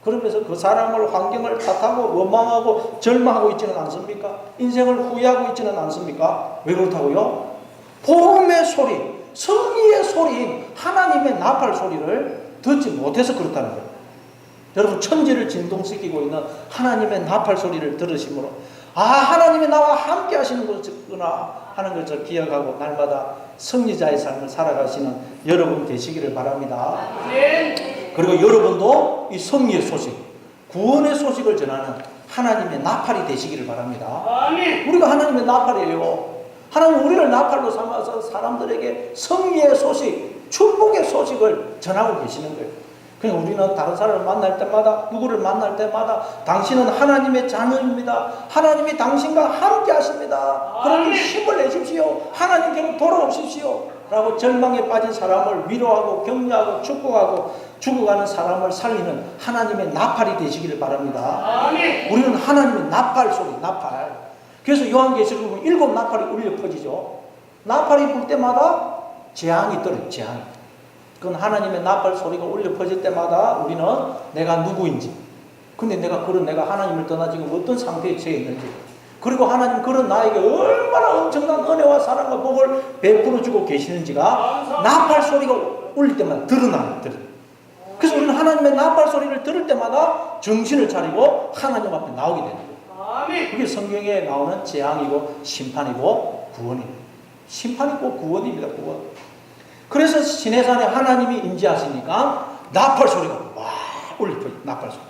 그러면서 그 사람을 환경을 탓하고 원망하고 절망하고 있지는 않습니까? 인생을 후회하고 있지는 않습니까? 왜 그렇다고요? 복음의 소리, 승리의 소리인 하나님의 나팔 소리를 듣지 못해서 그렇다는 거예요. 여러분, 천지를 진동시키고 있는 하나님의 나팔 소리를 들으심으로 하나님이 나와 함께 하시는 것이구나 하는 것을 기억하고 날마다 승리자의 삶을 살아가시는 여러분 되시기를 바랍니다. 그리고 여러분도 이 승리의 소식, 구원의 소식을 전하는 하나님의 나팔이 되시기를 바랍니다. 우리가 하나님의 나팔이에요. 하나님 우리를 나팔로 삼아서 사람들에게 승리의 소식, 축복의 소식을 전하고 계시는 거예요. 그냥 우리는 다른 사람을 만날 때마다, 누구를 만날 때마다 당신은 하나님의 자녀입니다. 하나님이 당신과 함께 하십니다. 그러니 힘을 내십시오. 하나님께로 돌아오십시오. 라고 절망에 빠진 사람을 위로하고 격려하고 축복하고 죽어가는 사람을 살리는 하나님의 나팔이 되시기를 바랍니다. 우리는 하나님의 나팔 소리, 나팔. 그래서 요한계시록 보면 7 나팔이 울려 퍼지죠. 나팔이 불 때마다 재앙이 떨어요. 재앙이. 그건 하나님의 나팔 소리가 울려 퍼질 때마다 우리는 내가 누구인지, 근데 내가 하나님을 떠나 지금 어떤 상태에 처해 있는지, 그리고 하나님 그런 나에게 얼마나 엄청난 은혜와 사랑과 복을 베풀어 주고 계시는지가 나팔 소리가 울릴 때마다 드러나요. 그래서 우리는 하나님의 나팔 소리를 들을 때마다 정신을 차리고 하나님 앞에 나오게 되는 거예요. 그게 성경에 나오는 재앙이고 심판이고 구원입니다. 심판이고 구원입니다. 구원. 그래서 시내산에 하나님이 임재하시니까 나팔 소리가 와 울려퍼요. 나팔 소리.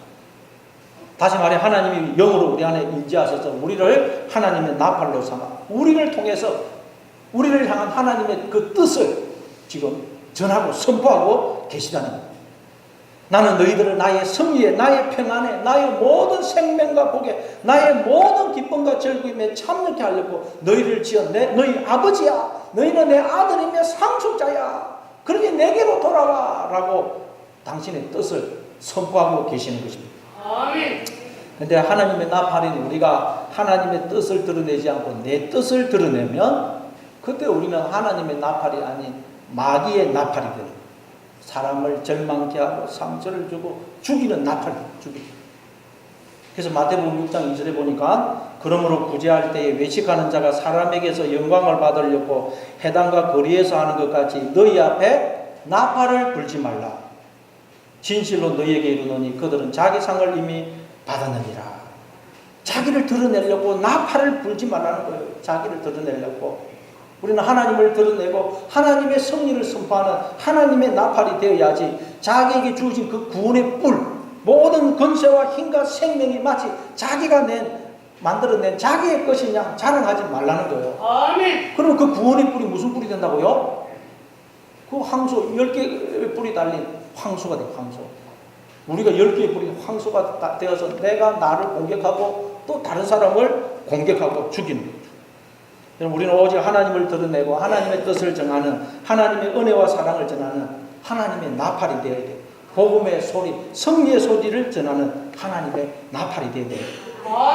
다시 말해 하나님이 영으로 우리 안에 임재하셔서 우리를 하나님의 나팔로 삼아 우리를 통해서 우리를 향한 하나님의 그 뜻을 지금 전하고 선포하고 계시다는 겁니다. 나는 너희들을 나의 승리에, 나의 평안에, 나의 모든 생명과 복에, 나의 모든 기쁨과 즐거움에 참여케 하려고 너희를 지었네. 너희 아버지야. 너희는 내 아들이며 상속자야. 그러니 내게로 돌아와. 라고 당신의 뜻을 선포하고 계시는 것입니다. 그런데 하나님의 나팔인 우리가 하나님의 뜻을 드러내지 않고 내 뜻을 드러내면 그때 우리는 하나님의 나팔이 아닌 마귀의 나팔이 되는 거예요. 사람을 절망케 하고 상처를 주고 죽이는 나팔이에요. 그래서 마태복음 6장 2절에 보니까 그러므로 구제할 때에 외식하는 자가 사람에게서 영광을 받으려고 회당과 거리에서 하는 것 같이 너희 앞에 나팔을 불지 말라. 진실로 너희에게 이르노니 그들은 자기 상을 이미 받았느니라. 자기를 드러내려고 나팔을 불지 말라는 거예요. 자기를 드러내려고. 우리는 하나님을 드러내고 하나님의 승리를 선포하는 하나님의 나팔이 되어야지 자기에게 주어진 그 구원의 뿔, 모든 권세와 힘과 생명이 마치 자기가 만들어낸 자기의 것이냐 자랑하지 말라는 거예요. 그러면 그 구원의 뿔이 무슨 뿔이 된다고요? 그 황소 10개의 뿔이 달린 황소가 돼요. 황소. 우리가 10개의 뿔이 황소가 되어서 내가 나를 공격하고 또 다른 사람을 공격하고 죽이는 거예요. 우리는 오직 하나님을 드러내고 하나님의 뜻을 정하는 하나님의 은혜와 사랑을 전하는 하나님의 나팔이 되어야 돼요. 복음의 소리, 승리의 소리를 전하는 하나님의 나팔이 되어야 돼요.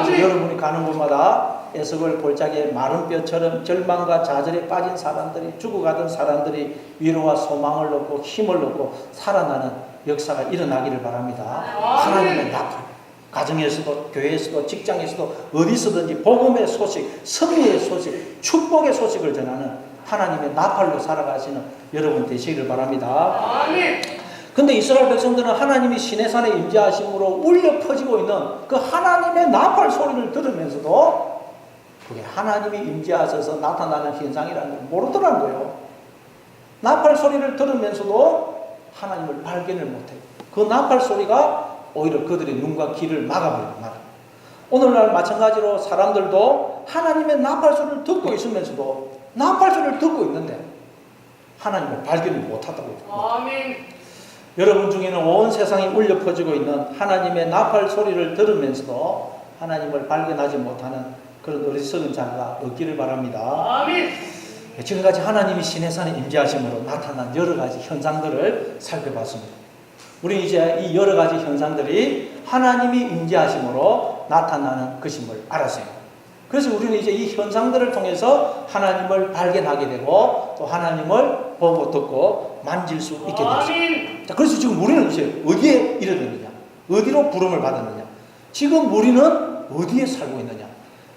그래서 여러분이 가는 곳마다 애석을 골짜기에 마른 뼈처럼 절망과 좌절에 빠진 사람들이, 죽어가던 사람들이 위로와 소망을 얻고 힘을 얻고 살아나는 역사가 일어나기를 바랍니다. 하나님의 나팔. 가정에서도 교회에서도 직장에서도 어디서든지 복음의 소식, 승리의 소식, 축복의 소식을 전하는 하나님의 나팔로 살아가시는 여러분 되시기를 바랍니다. 근데 이스라엘 백성들은 하나님이 시내산에 임재하심으로 울려 퍼지고 있는 그 하나님의 나팔 소리를 들으면서도 그게 하나님이 임재하셔서 나타나는 현상이라는 걸 모르더라는 거예요. 나팔 소리를 들으면서도 하나님을 발견을 못해요. 그 나팔 소리가 오히려 그들의 눈과 귀를 막아버려요. 오늘날 마찬가지로 사람들도 하나님의 나팔 소리를 듣고 있으면서도 나팔 소리를 듣고 있는데 하나님을 발견을 못하다고 해요. 여러분 중에는 온 세상이 울려 퍼지고 있는 하나님의 나팔 소리를 들으면서도 하나님을 발견하지 못하는 그런 어리석은 자가 없기를 바랍니다. 지금까지 하나님이 시내산에 임재하심으로 나타난 여러 가지 현상들을 살펴봤습니다. 우리 이제 이 여러 가지 현상들이 하나님이 임재하심으로 나타나는 것임을 알았어요. 그래서 우리는 이제 이 현상들을 통해서 하나님을 발견하게 되고 또 하나님을 보고 듣고 만질 수 있게 됐어요. 자, 그래서 지금 우리는 이제 어디에 이르렀느냐? 어디로 부름을 받았느냐? 지금 우리는 어디에 살고 있느냐?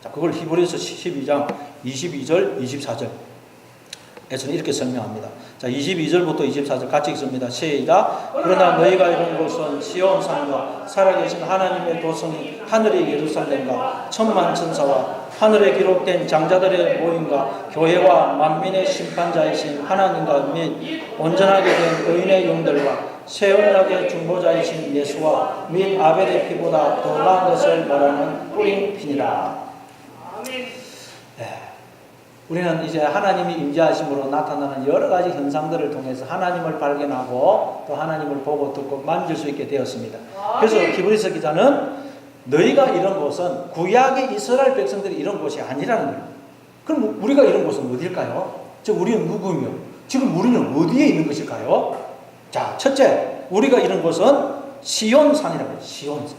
자, 그걸 히브리서 12장 22절, 24절에서는 이렇게 설명합니다. 자, 22절부터 24절 같이 읽습니다. 시작. 그러나 너희가 이룬 것은 시온산과 살아계신 하나님의 도성이 하늘의 예루살렘과 천만 천사와 하늘에 기록된 장자들의 모임과 교회와 만민의 심판자이신 하나님과 및 온전하게 된 의인의 영들과 새 언약의 중보자이신 예수와 및 아벨의 피보다 더 나은 것을 말하는 뿌린 피니라. 아멘. 우리는 이제 하나님이 임재하심으로 나타나는 여러 가지 현상들을 통해서 하나님을 발견하고 또 하나님을 보고 듣고 만질 수 있게 되었습니다. 그래서 히브리서 기자는 너희가 이런 곳은 구약의 이스라엘 백성들이 이런 곳이 아니라는 거예요. 그럼 우리가 이런 곳은 어딜까요? 즉 우리는 누구며 지금 우리는 어디에 있는 것일까요? 자, 첫째, 우리가 이런 곳은 시온산이라고 해요. 시온산.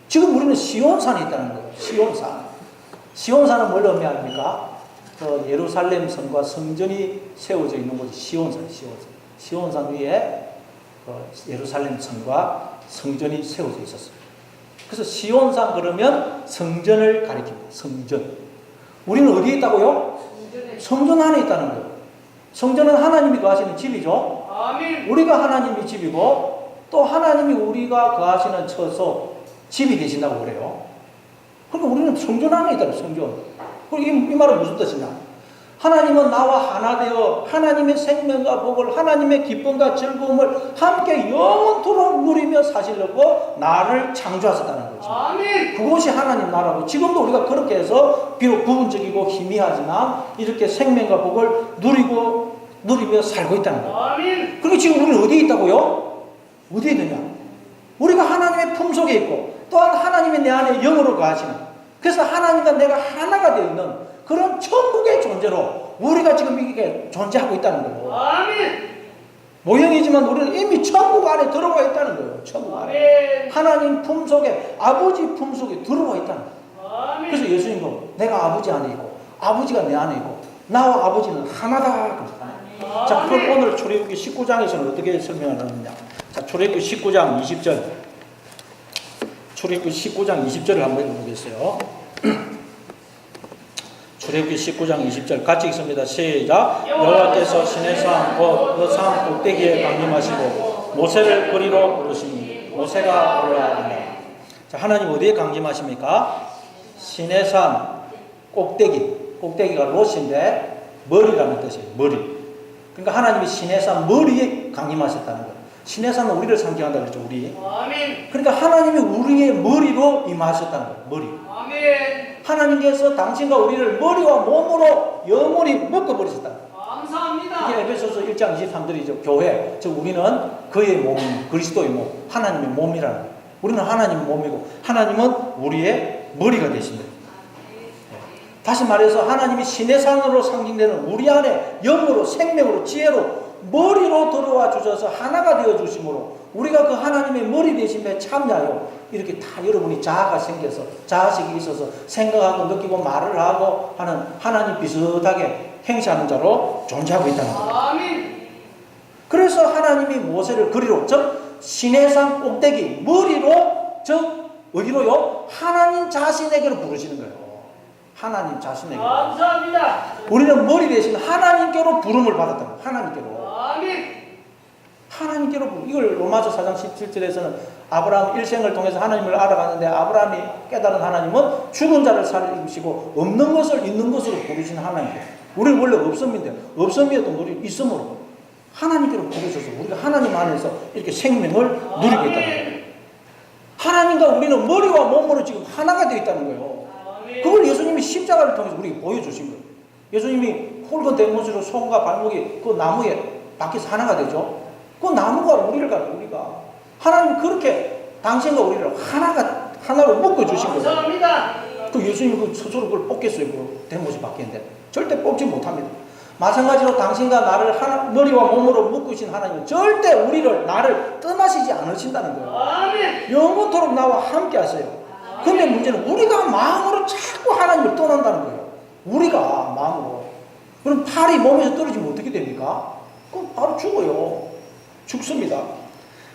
지금 우리는 시온산에 있다는 거예요. 시온산. 시온산은 뭘 의미합니까? 예루살렘 성과 성전이 세워져 있는 곳이 시온산. 시온산 위에 예루살렘 성과 성전이 세워져 있었어요. 그래서 시온산 그러면 성전을 가리킵니다. 성전. 우리는 어디에 있다고요? 성전 안에 있다는 거예요. 성전은 하나님이 거하시는 집이죠. 아멘. 우리가 하나님이 집이고 또 하나님이 우리가 거하시는 처소 집이 되신다고 그래요. 그러니까 우리는 성전 안에 있다는 성전. 이 말은 무슨 뜻이냐? 하나님은 나와 하나 되어 하나님의 생명과 복을 하나님의 기쁨과 즐거움을 함께 영원토록 누리며 사시려고 나를 창조하셨다는 거죠. 아멘. 그것이 하나님 나라고 지금도 우리가 그렇게 해서 비록 부분적이고 희미하지만 이렇게 생명과 복을 누리며 살고 있다는 거예요. 아멘. 그리고 지금 우리는 어디에 있다고요? 어디에 있느냐? 우리가 하나님의 품속에 있고 또한 하나님이 내 안에 영으로 거하시는 그래서 하나님과 내가 하나가 되어 있는 그런 천국의 존재로 우리가 지금 이게 존재하고 있다는 거예요. 아멘. 모형이지만 우리는 이미 천국 안에 들어가 있다는 거예요. 천국 안에. 아멘. 하나님 품속에 아버지 품속에 들어가 있다는 거예요. 아멘. 그래서 예수님도 내가 아버지 안에 있고 아버지가 내 안에 있고 나와 아버지는 하나다. 그러잖아요. 자, 그럼 오늘 출애굽기 19장에서는 어떻게 설명하느냐? 자, 출애굽기 19장 20절. 출애굽기 19장 20절을 한번 읽어보겠어요. 출애굽기 19장 20절 같이 읽습니다. 시작. 여호와께서 시내산 곧 그 산 꼭대기에 강림하시고 모세를 그리로 부르시니 모세가 올라간다. 자, 하나님 어디에 강림하십니까? 시내산 꼭대기가 롯인데 머리라는 뜻이에요. 머리. 그러니까 하나님이 시내산 머리에 강림하셨다는 거예요. 시내산은 우리를 상징한다 그랬죠. 우리. 아멘. 그러니까 하나님이 우리의 머리로 임하셨다는 거예요. 머리. 아멘. 하나님께서 당신과 우리를 머리와 몸으로 영원히 묶어버리셨다. 감사합니다. 이게 에베소서 1장 23절이죠. 교회. 즉 우리는 그의 몸, 그리스도의 몸, 하나님의 몸이라는 거예요. 우리는 하나님의 몸이고 하나님은 우리의 머리가 되신 거예요. 다시 말해서 하나님이 시내산으로 상징되는 우리 안에 영으로 생명으로 지혜로 머리로 들어와 주셔서 하나가 되어 주심으로 우리가 그 하나님의 머리 되심에 참여하여 이렇게 다 여러분이 자아가 생겨서 자아식이 있어서 생각하고 느끼고 말을 하고 하는 하나님 비슷하게 행사하는 자로 존재하고 있다는 거예요. 아멘. 그래서 하나님이 모세를 그리로 즉 시내산 꼭대기 머리로 즉 어디로요? 하나님 자신에게로 부르시는 거예요. 하나님 자신에게. 감사합니다. 우리는 머리 대신 하나님께로 부름을 받았다. 하나님께로. 아멘. 하나님께로 이걸 로마서 4장 17절에서는 아브라함 일생을 통해서 하나님을 알아가는데 아브라함이 깨달은 하나님은 죽은 자를 살리시고 없는 것을 있는 것으로 부르시는 하나님이에요. 우리는 원래 없음이었던 우리 있음으로 하나님께로 부르셔서 우리가 하나님 안에서 이렇게 생명을 누리고 있다는 거예요. 하나님과 우리는 머리와 몸으로 지금 하나가 되어 있다는 거예요. 그걸 예수님이 십자가를 통해서 우리에게 보여주신 거예요. 예수님이 홀건 대못으로 손과 발목이 그 나무에 밖에서 하나가 되죠. 그 나무가 우리를 가요. 우리가 하나님 그렇게 당신과 우리를 하나로 묶어주신 거예요. 감사합니다. 그 예수님이 그 스스로 그걸 뽑겠어요. 그 대못이 바뀌는데 절대 뽑지 못합니다. 마찬가지로 당신과 나를 머리와 몸으로 묶으신 하나님은 절대 나를 떠나시지 않으신다는 거예요. 아멘. 영원토록 나와 함께 하세요. 근데 문제는 우리가 마음으로 자꾸 하나님을 떠난다는 거예요. 우리가 마음으로. 그럼 팔이 몸에서 떨어지면 어떻게 됩니까? 그럼 바로 죽어요. 죽습니다.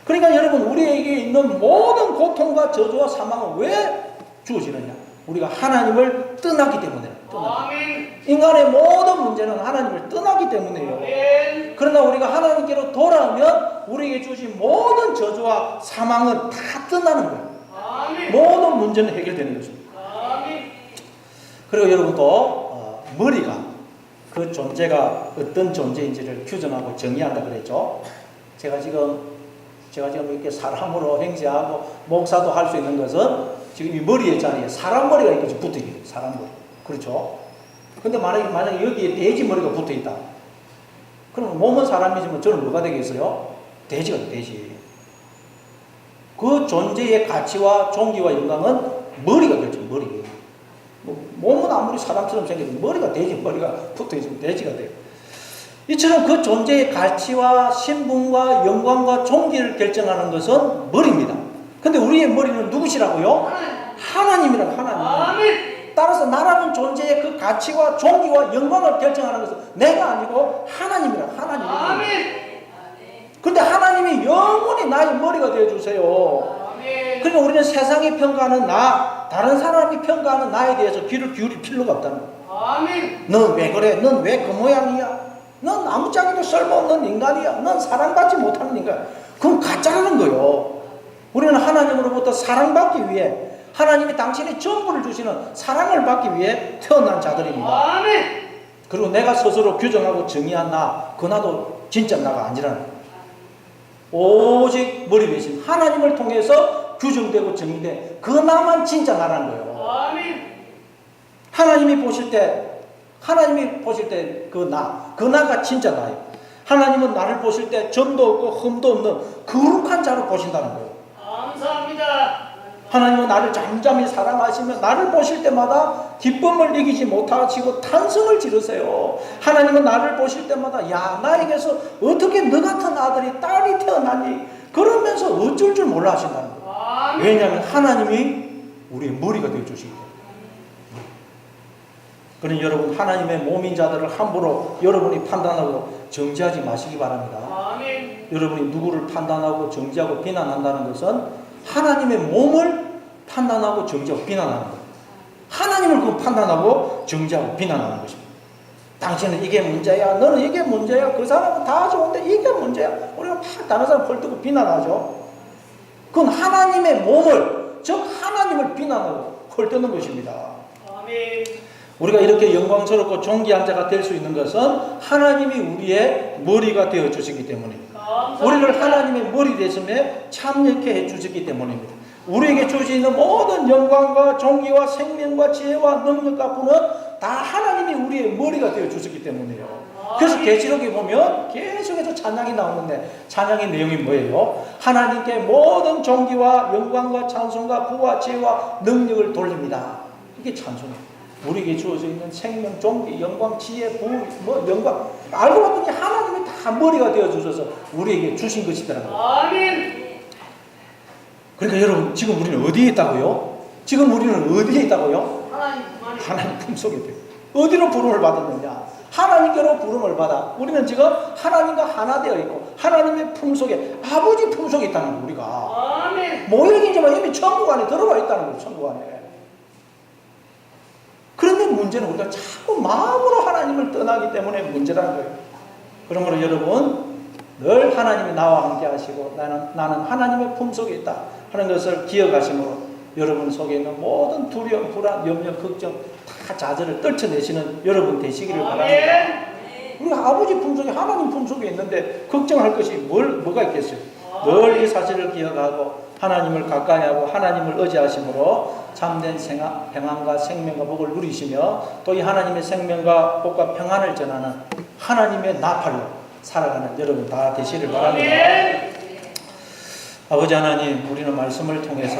그러니까 여러분, 우리에게 있는 모든 고통과 저주와 사망은 왜 주어지느냐? 우리가 하나님을 떠나기 때문에. 아멘. 인간의 모든 문제는 하나님을 떠나기 때문에요. 아멘. 그러나 우리가 하나님께로 돌아오면 우리에게 주신 모든 저주와 사망은 다 떠나는 거예요. 아멘. 모든 문제는 해결되는 것입니다. 아멘. 그리고 여러분 또 머리가 그 존재가 어떤 존재인지를 규정하고 정의한다 그랬죠. 제가 지금 이렇게 사람으로 행세하고 목사도 할 수 있는 것은 지금 이 머리의 자리에 사람 머리가 이렇게 붙어 있어요. 사람 머리. 그렇죠. 근데 만약에 여기에 돼지 머리가 붙어 있다. 그럼 몸은 사람이지만 저는 뭐가 되겠어요? 돼지가 돼, 돼지. 그 존재의 가치와 종기와 영광은 머리가 결정, 머리. 몸은 아무리 사람처럼 생겨도 머리가 돼지 머리가 붙어 있으면 돼지가 돼요. 이처럼 그 존재의 가치와 신분과 영광과 종기를 결정하는 것은 머리입니다. 근데 우리의 머리는 누구시라고요? 하나님이라고, 하나님. 아멘. 따라서 나라는 존재의 그 가치와 종기와 영광을 결정하는 것은 내가 아니고 하나님이라고, 하나님. 아멘. 근데 하나님이 영원히 나의 머리가 되어주세요. 아멘. 그러니까 우리는 세상이 평가하는 나, 다른 사람이 평가하는 나에 대해서 귀를 기울일 필요가 없다는 거예요. 아멘. 넌 왜 그래? 넌 왜 그 모양이야? 넌 아무짝에도 쓸모없는 인간이야. 넌 사랑받지 못하는 인간. 그건 가짜라는 거예요. 우리는 하나님으로부터 사랑받기 위해, 하나님이 당신의 전부를 주시는 사랑을 받기 위해 태어난 자들입니다. 아멘. 그리고 내가 스스로 규정하고 정의한 나, 그 나도 진짜 나가 아니라는 거예요. 오직 머리 대신 하나님을 통해서 규정되고 정의된 그 나만 진짜 나라는 거예요. 아멘. 하나님이 보실 때 그 나가 진짜 나예요. 하나님은 나를 보실 때 점도 없고 흠도 없는 거룩한 자로 보신다는 거예요. 감사합니다. 하나님은 나를 잠잠히 사랑하시며 나를 보실 때마다 기쁨을 이기지 못하시고 탄성을 지르세요. 하나님은 나를 보실 때마다 야, 나에게서 어떻게 너 같은 아들이 딸이 태어나니? 그러면서 어쩔 줄 몰라 하신다는 거예요. 아멘. 왜냐하면 하나님이 우리의 머리가 되어주시기 때문에. 그러니 여러분, 하나님의 몸인 자들을 함부로 여러분이 판단하고 정죄하지 마시기 바랍니다. 아멘. 여러분이 누구를 판단하고 정죄하고 비난한다는 것은 하나님의 몸을 판단하고 정죄하고 비난하는 거예요. 하나님을 그 판단하고 정죄하고 비난하는 것입니다. 당신은 이게 문제야, 너는 이게 문제야, 그 사람은 다 좋은데 이게 문제야. 우리가 막 다른 사람 헐뜯고 비난하죠. 그건 하나님의 몸을, 즉 하나님을 비난하고 헐뜯는 것입니다. 아멘. 우리가 이렇게 영광스럽고 존귀한 자가 될 수 있는 것은 하나님이 우리의 머리가 되어 주시기 때문입니다. 감사합니다. 우리를 하나님의 머리 되심에 참여케 해 주시기 때문입니다. 우리에게 주시는 모든 영광과 존귀와 생명과 지혜와 능력과 분은 다 하나님이 우리의 머리가 되어 주시기 때문이에요. 그래서 계시록에 보면 계속해서 찬양이 나오는데, 찬양의 내용이 뭐예요? 하나님께 모든 존귀와 영광과 찬송과 부와 지혜와 능력을 돌립니다. 이게 찬송이에요. 우리에게 주어져 있는 생명, 존귀, 영광, 지혜, 부, 영광, 알고 봤더니 하나님이 다 머리가 되어 주셔서 우리에게 주신 것이더라고요. 아멘. 그러니까 여러분, 지금 우리는 어디에 있다고요? 지금 우리는 어디에 있다고요? 하나님 그만해. 하나님 품속에 있대요. 어디로 부름을 받았느냐? 하나님께로 부름을 받아. 우리는 지금 하나님과 하나 되어 있고 하나님의 품속에, 아버지 품속에 있다는 거예요. 우리가 아멘. 모형이지만 이미 천국 안에 들어가 있다는 거예요. 천국 안에. 그런데 문제는 우리가 자꾸 마음으로 하나님을 떠나기 때문에 문제라는 거예요. 그러므로 여러분, 늘 하나님이 나와 함께 하시고 나는 하나님의 품속에 있다 하는 것을 기억하심으로 여러분 속에 있는 모든 두려움, 불안, 염려, 걱정 다 자절을 떨쳐내시는 여러분 되시기를 바랍니다. 우리가 아버지 품속에, 하나님 품속에 있는데 걱정할 것이 뭐가 있겠어요? 늘 이 사실을 기억하고 하나님을 가까이 하고 하나님을 의지하심으로 참된 평안과 생명과 복을 누리시며 또 이 하나님의 생명과 복과 평안을 전하는 하나님의 나팔로 살아가는 여러분 다 되시를 바랍니다. 아버지 하나님, 우리는 말씀을 통해서